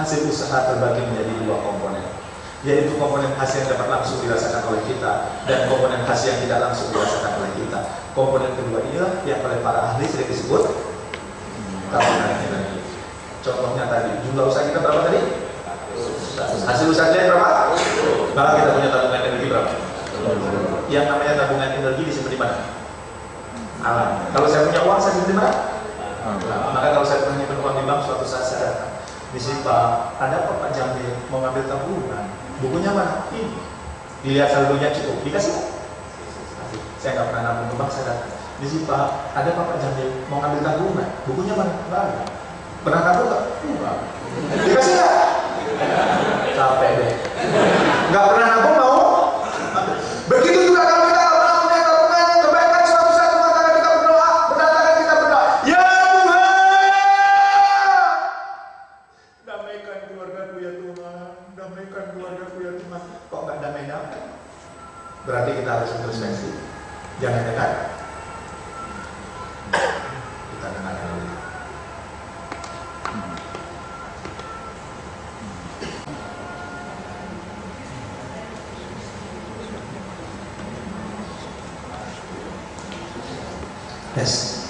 hasil usaha terbagi menjadi dua komponen, yaitu komponen hasil yang dapat langsung dirasakan oleh kita dan komponen hasil yang tidak langsung dirasakan oleh kita. Komponen kedua inilah yang oleh para ahli sering disebut tabungan energi. Contohnya tadi, jumlah usaha kita berapa tadi? Hasil usaha kita berapa? Maka kita punya tabungan energi berapa? Yang namanya tabungan energi disimpan di mana? Alam. Kalau saya punya uang, saya simpan di mana? Maka kalau saya punya uang di bank, suatu saat saya datang di sini, Pak, ada Pak Jamil mau ngambil tabungan, bukunya mana? Ini. Dilihat saldonya cukup, dikasih nggak? Saya nggak pernah nabung ke bank, saya datang di sini, Pak, ada Pak Jamil mau ngambil tabungan, bukunya mana? Nggak ada. Pernah nabung nggak? Enggak. Dikasih nggak? Capek deh. Nggak pernah nabung mau? Begitu juga kalau kita nggak pernah punya tabungan, kebaikan suatu saat rumah tangga kita berdoa, berdatangan kita berdoa, ya Tuhan, damaikan keluargaku ya Tuhan, damaikan keluargaku ya Tuhan. Kok nggak damai-damai? Berarti kita harus introspeksi. Jangan-jangan kita dengarkan dulu. Yes.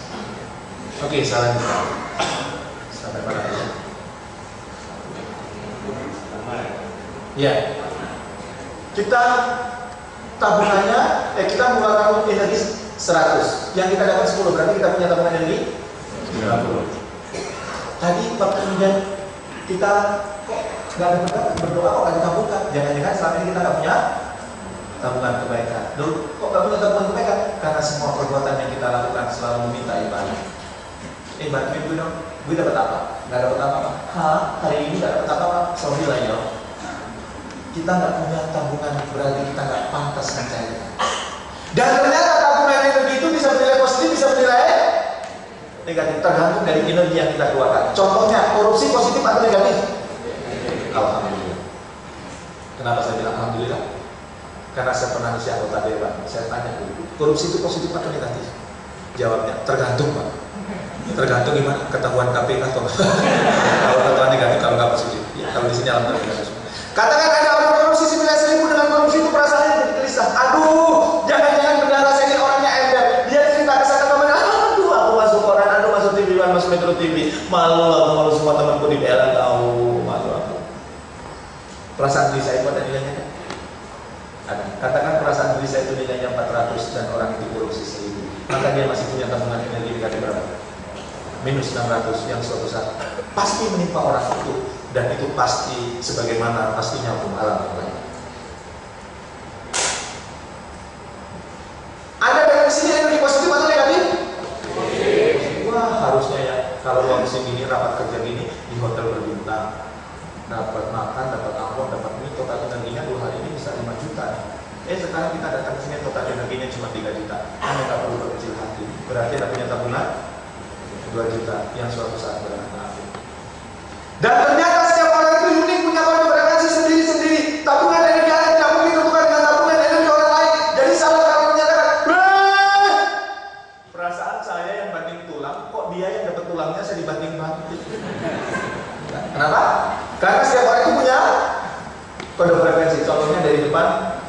Oke, saran kita. Sampai mana ya? Ya. Kita tabungannya, kita mengeluarkan energi 100. Yang kita dapat 10, berarti kita punya tabungan energi 90. Tadi waktu kemudian kita kok nggak ada berdoa, kok nggak ditabungkan? Jangan-jangan selama ini kita nggak punya tabungan kebaikan. Dulu kok nggak punya tabungan kebaikan? Karena semua perbuatan yang kita lakukan selalu meminta ibadah. Bantuin gue dong, gue dapat apa? Nggak dapat apa-apa. Hari ini nggak dapat apa-apa. Alhamdulillah ya. Kita nggak punya tabungan, berarti kita nggak pantas mencairkan. Dan ternyata tabungan energi itu bisa bernilai positif, bisa bernilai negatif, tergantung dari energi yang kita keluarkan. Contohnya, korupsi positif atau negatif? Alhamdulillah. Kenapa saya bilang alhamdulillah? Karena saya pernah isi anggota dewan, saya tanya dulu, korupsi itu positif atau negatif? Jawabnya, tergantung Pak. Tergantung gimana, ketahuan KPK atau kalau ketahuan negatif, kalau nggak positif. Ya, kalau di sini alhamdulillah. Katakan ada orang korupsi 9.000 dengan korupsi itu perasaannya jadi gelisah. Aduh, jangan-jangan benar saya ini orangnya ember. Dia cerita ke sana kemana, aduh aku masuk koran, aduh masuk TV One, masuk Metro TV. Malu aku, malu semua temanku di BLN tahu, malu aku. Perasaan gelisah itu ada nilainya kan? Ada. Katakan perasaan gelisah itu nilainya 400 dan orang itu korupsi 1.000. Maka dia masih punya tabungan energi dikali berapa? Minus 600 yang suatu saat pasti menimpa orang itu, dan itu pasti sebagaimana pastinya hukum alam yang lain. Ada dari sini energi positif atau negatif? Wah, harusnya ya kalau uang segini, rapat kerja gini di hotel berbintang, dapat makan, dapat amplop, dapat mie, total energinya 2 hari ini bisa 5 juta. Sekarang kita datang ke sini total energinya cuma 3 juta. Anda nggak perlu berkecil hati. Berarti Anda punya tabungan 2 juta yang suatu saat berakhir. Dan ternyata setiap orang itu unik, punya preferensi sendiri-sendiri. Tabungan energi Anda tidak mungkin ditukar dengan tabungan energi orang lain. Jadi salah kalau menyatakan, perasaan saya yang banting tulang, kok dia yang dapat tulangnya saya dibanting-banting. Kenapa? Karena setiap orang itu punya kode frekuensi. Contohnya dari depan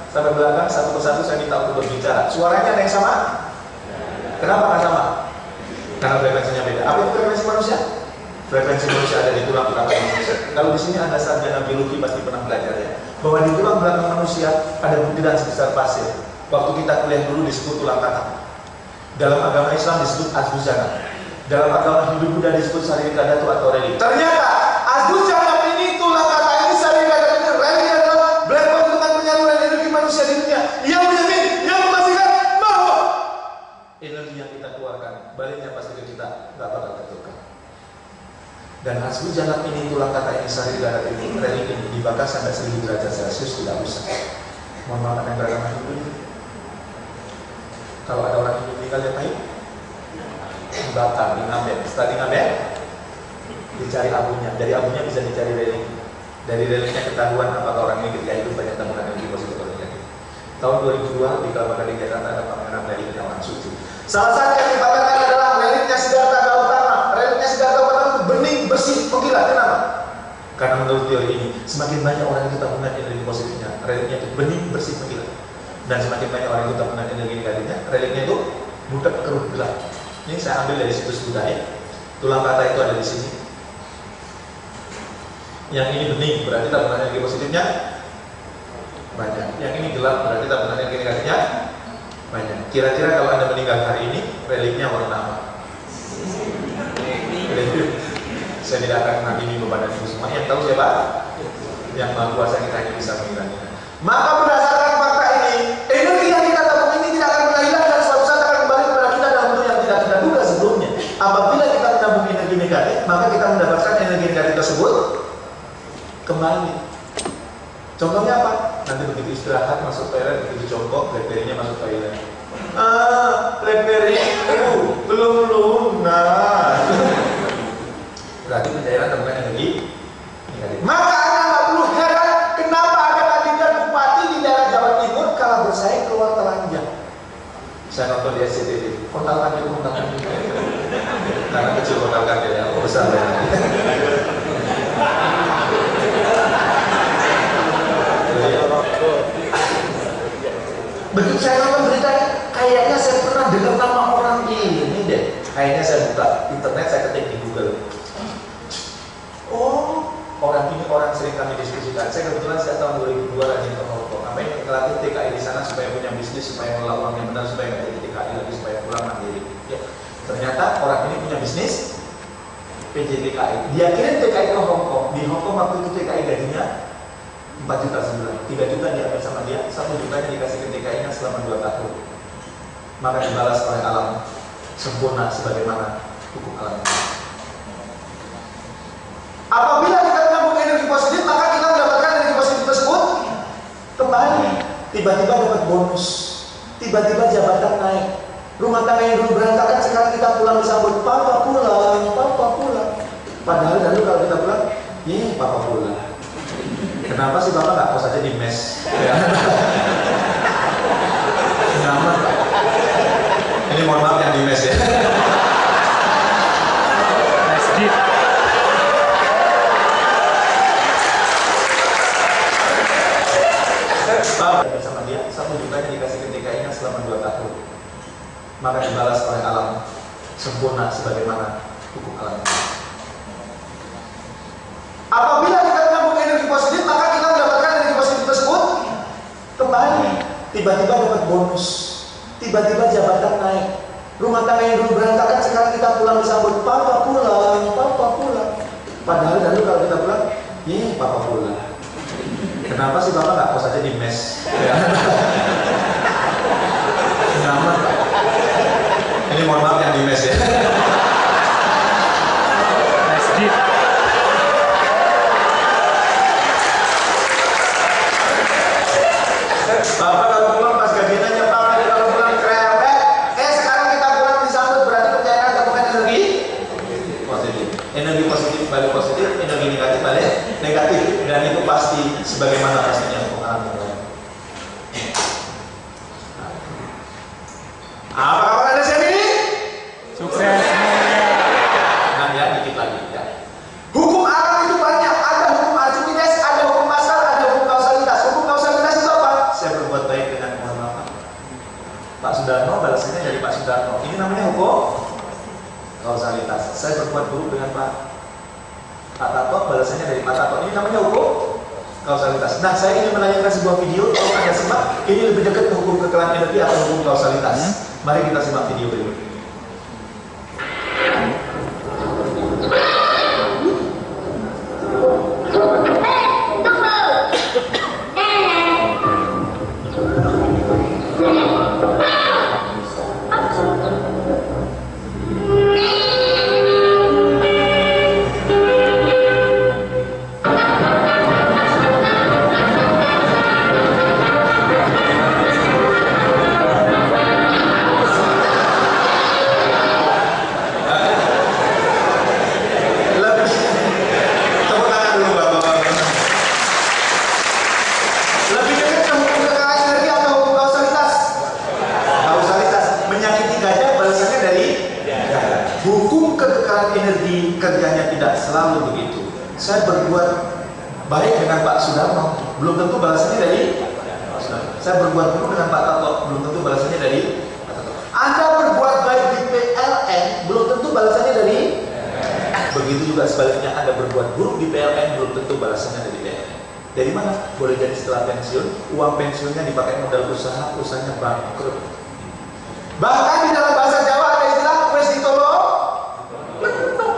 sampai belakang, satu persatu saya minta untuk berbicara. Suaranya ada yang sama? Kenapa nggak sama? Karena frekuensinya beda. Apa itu frekuensi manusia? Frekuensi manusia ada di tulang belakang manusia. Kalau di sini Anda sarjana biologi pasti pernah belajar ya, bahwa di tulang belakang manusia ada butiran sebesar pasir. Waktu kita kuliah dulu disebut tulang kakak. Dalam agama Islam disebut azbuzana. Dalam agama Hindu Buddha disebut sarikadatu atau relik. Ternyata azbuzana ini, tulang kakak ini, sarikadatu ini, relik adalah black box dengan penyaluran energi manusia di dunia. Yang menjamin, yang memastikan bahwa energi yang kita keluarkan baliknya pasti ke kita, nggak bakal tertukar. Dan hasbu janab ini, tulang kata ini, sari darat ini, relik ini dibakar sampai 1000 derajat Celcius tidak usah. Mohon maaf yang beragama Hindu. Kalau ada orang Hindu meninggal yang baik, dibakar, di ngabek. Setelah di ngabek, dicari abunya. Dari abunya bisa dicari relik. Dari reliknya ketahuan apakah orang ini ketika hidup banyak tabungan energi positif atau negatif. Tahun 2002 di Kelapa di Jakarta ada pameran relik yang suci. Salah satu yang dipamerkan adalah reliknya Siddhartha Gautama. Reliknya Siddhartha Gautama itu bening, bersih, mengkilat. Kenapa? Karena menurut teori ini, semakin banyak orang itu tabungan energi positifnya, reliknya itu bening, bersih, mengkilat. Dan semakin banyak orang itu tabungan energi negatifnya, reliknya itu butek, keruh, gelap. Ini saya ambil dari situs budaya. Tulang kata itu ada di sini. Yang ini bening, berarti tabungan energi positifnya banyak. Yang ini gelap, berarti tabungan energi negatifnya banyak. Kira-kira kalau Anda meninggal hari ini, reliknya warna apa? Saya tidak akan menghakimi beban itu semua. Yang tahu siapa? Yang Maha Kuasa, kita hanya bisa mengilangnya. Maka berdasarkan fakta ini, energi yang kita tabung ini tidak akan pernah hilang dan suatu saat akan kembali kepada kita dalam bentuk yang tidak kita duga sebelumnya. Apabila kita menabung energi negatif, maka kita mendapatkan energi negatif tersebut kembali. Contohnya apa? Nanti begitu istirahat masuk toilet, begitu jongkok, BlackBerry-nya masuk toilet. BlackBerry belum lunas. Berarti pencairan tabungan energi negatif. Maka Anda nggak perlu heran kenapa ada kandidat bupati di daerah Jawa Timur kalah bersaing keluar telanjang. Saya nonton di SCTV, kontal kanjil. Karena kecil kontal kanjil ya, besar ya. Begitu saya nonton beritanya, kayaknya saya pernah dengar nama orang ini deh. Kayaknya saya buka internet, saya ketik di Google. Oh, orang ini orang sering kami diskusikan. Saya kebetulan sejak tahun 2002 rajin ke Hongkong. Kami ngelatih TKI di sana supaya punya bisnis, supaya ngelola uangnya benar, supaya nggak jadi TKI lagi, supaya pulang mandiri. Ya. Ternyata orang ini punya bisnis PJTKI. Dia kirim TKI ke Hongkong. Di Hongkong waktu itu TKI gajinya 4 juta sebulan. 3 juta diambil sama dia, 1 jutanya dikasih ke TKI-nya selama 2 tahun. Maka dibalas oleh alam sempurna sebagaimana hukum alam. Apabila kita menabung energi positif, maka kita mendapatkan energi positif tersebut kembali. Tiba-tiba dapat bonus, tiba-tiba jabatan naik. Rumah tangga yang dulu berantakan sekarang kita pulang disambut, papa pulang, papa pulang. Padahal dulu kalau kita pulang, papa pulang. Kenapa sih bapak nggak kos aja di mes? Ya. Nyaman Pak. Ini mohon maaf yang di mes ya. Masjid. Bapak bersama dia, 1 jutanya dikasih ke TKI-nya selama 2 tahun. Maka dibalas oleh alam sempurna sebagaimana hukum alam. Apabila kita menabung energi positif, maka kita mendapatkan energi positif tersebut kembali. Tiba-tiba dapat bonus, tiba-tiba jabatan naik. Rumah tangga yang dulu berantakan sekarang kita pulang disambut, papa pulang, papa pulang. Padahal dulu kalau kita pulang, papa pulang. Kenapa sih bapak nggak kos aja di mes? Ya. Nyaman Pak. Ini mohon maaf yang di mes ya. Masjid. Bapak kalau pulang pas gajiannya Pak, kalau pulang kerempet, sekarang kita pulang disambut, berarti pencairan tabungan energi positif. Energi positif balik positif, energi negatif balik negatif, dan itu pasti sebagaimana pastinya pengalaman. Apa kabar Anda siang ini? Sukses. Nah ya, dikit lagi ya. Hukum alam itu banyak, ada hukum Archimedes, ada hukum asal, ada hukum kausalitas. Hukum kausalitas itu apa? Saya berbuat baik dengan mohon maaf. Pak Sudarno, balasannya dari Pak Sudarno. Ini namanya hukum kausalitas. Saya berbuat buruk dengan Pak Tato, balasannya dari Pak Tato. Ini namanya hukum kausalitas. Nah, saya ingin menanyakan sebuah video, kalau Anda simak, ini lebih dekat ke hukum kekeliruan energi atau hukum kausalitas. Mari kita simak video berikut. Saya berbuat baik dengan Pak Sudarmo, belum tentu balasannya dari Pak Sudarmo. Saya berbuat buruk dengan Pak Tato, belum tentu balasannya dari Pak Tato. Anda berbuat baik di PLN, belum tentu balasannya dari. Begitu juga sebaliknya, Anda berbuat buruk di PLN, belum tentu balasannya dari PLN. Dari mana? Boleh jadi setelah pensiun, uang pensiunnya dipakai modal usaha, usahanya bangkrut. Bahkan di dalam bahasa Jawa ada istilah wes ditolo mentok.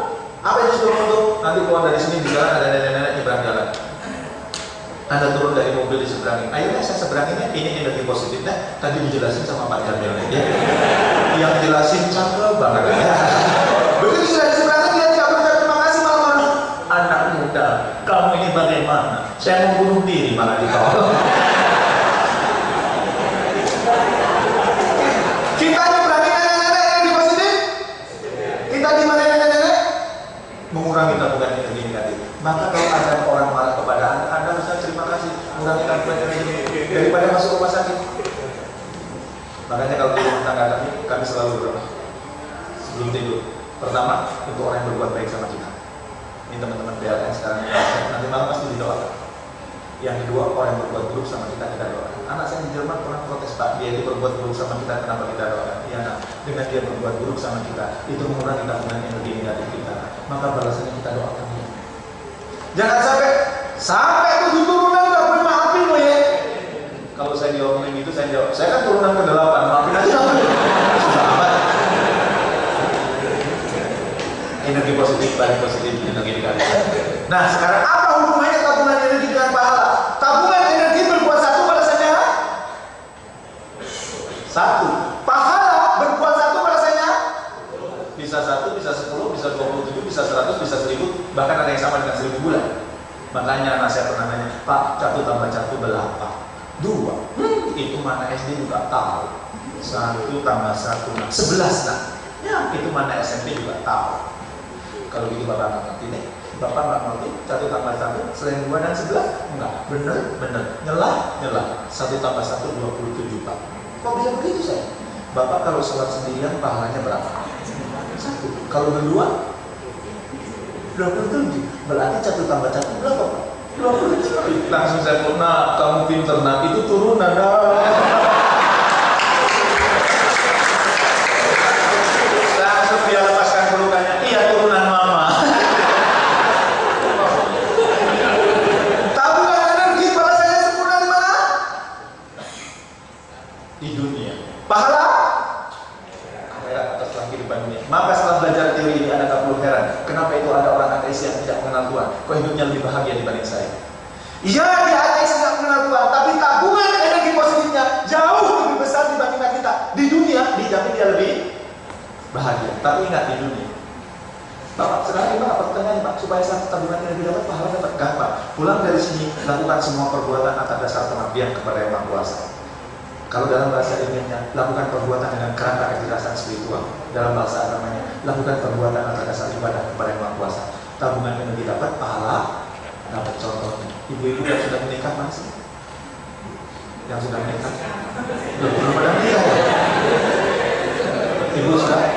Apa itu sudah mentok? Nanti keluar dari sini di jalan ada nenek-nenek nyebrang jalan. Anda turun dari mobil di seberangin. Akhirnya saya seberanginnya, ini energi positifnya. Tadi dijelasin sama Pak Jamil ya. Yang jelasin cakep banget ya. Begitu sudah di seberangin, dia tidak berucap terima kasih malah. Anak muda, kamu ini bagaimana? Saya mau bunuh diri malah ditolong. Kita nyebrangin nenek-nenek energi positif. Kita di mana nenek-nenek? Mengurangi tabungan energi negatif. Maka kalau ada orang marah kepada Anda harusnya terima kasih, mengurangi tabungan energi daripada masuk rumah sakit. Makanya kalau di rumah tangga kami selalu berdoa sebelum tidur. Pertama, untuk orang yang berbuat baik sama kita. Ini teman-teman PLN sekarang nanti malam pasti didoakan. Yang kedua, orang yang berbuat buruk sama kita doakan. Anak saya di Jerman pernah protes, Pak, dia itu berbuat buruk sama kita, kenapa kita doakan? Iya, nah, dengan dia berbuat buruk sama kita, itu mengurangi tabungan energi negatif kita. Maka balasannya kita doakan dia. Jangan sampai 7 turunan nggak boleh maafin lo ya. Kalau saya diomongin gitu, saya jawab, saya kan turunan ke-8, maafin aja. Susah amat. Energi positif, balik positif, energi negatif. Nah, sekarang apa hubungannya tabungan energi dengan pahala? Tabungan energi berbuat satu, balasannya satu. Pahala berbuat satu, balasannya bisa 1, bisa 10, bisa 27, bisa 100, bisa 1000, bahkan ada yang sama dengan 1000 bulan. Makanya nasihat pernah nanya, Pak, 1 tambah 1 berapa? 2. Itu mana SD juga tahu. 1 tambah 1, 11 lah. Ya, itu mana SMP juga tahu. Kalau gitu Bapak nggak ngerti nih. Bapak nggak ngerti 1 tambah 1 selain 2 dan 11? Enggak, bener. Nyelah. 1 tambah 1, 27 Pak. Kok bisa begitu saya? Bapak kalau sholat sendirian pahalanya berapa? 1. Kalau berdua? 27. Berarti 1 tambah 1 berapa Pak? 27. Langsung saya pun, nah kamu pinter, nah itu turunan. Langsung dia lepaskan pelukannya, iya turunan mama. Tabungan energi balasannya sempurna di mana? Di dunia. Pahala? Akhirat atas dalam kehidupan dunia. Maka setelah belajar teori ini Anda tak perlu heran, kenapa itu ada orang ateis yang tidak mengenal Tuhan. Kok hidupnya lebih bahagia dibanding saya? Iya, dia ateis tidak mengenal Tuhan, tapi tabungan energi positifnya jauh lebih besar dibandingkan kita. Di dunia dijamin dia lebih bahagia. Tapi ingat, di dunia Bapak sekarang gimana pertanyaannya Pak? Supaya satu tabungan energi dapat pahala dapat gampang. Pulang dari sini, lakukan semua perbuatan atas dasar pengabdian kepada Yang Maha Kuasa. Kalau dalam bahasa ilmiahnya, lakukan perbuatan dengan kerangka kejelasan spiritual. Dalam bahasa agamanya, lakukan perbuatan atas dasar ibadah kepada Yang Maha Kuasa. Tabungan energi dapat, pahala dapat. Contohnya, ibu-ibu yang sudah menikah masih? Yang sudah menikah? Belum pada menikah ya? Ibu sudah?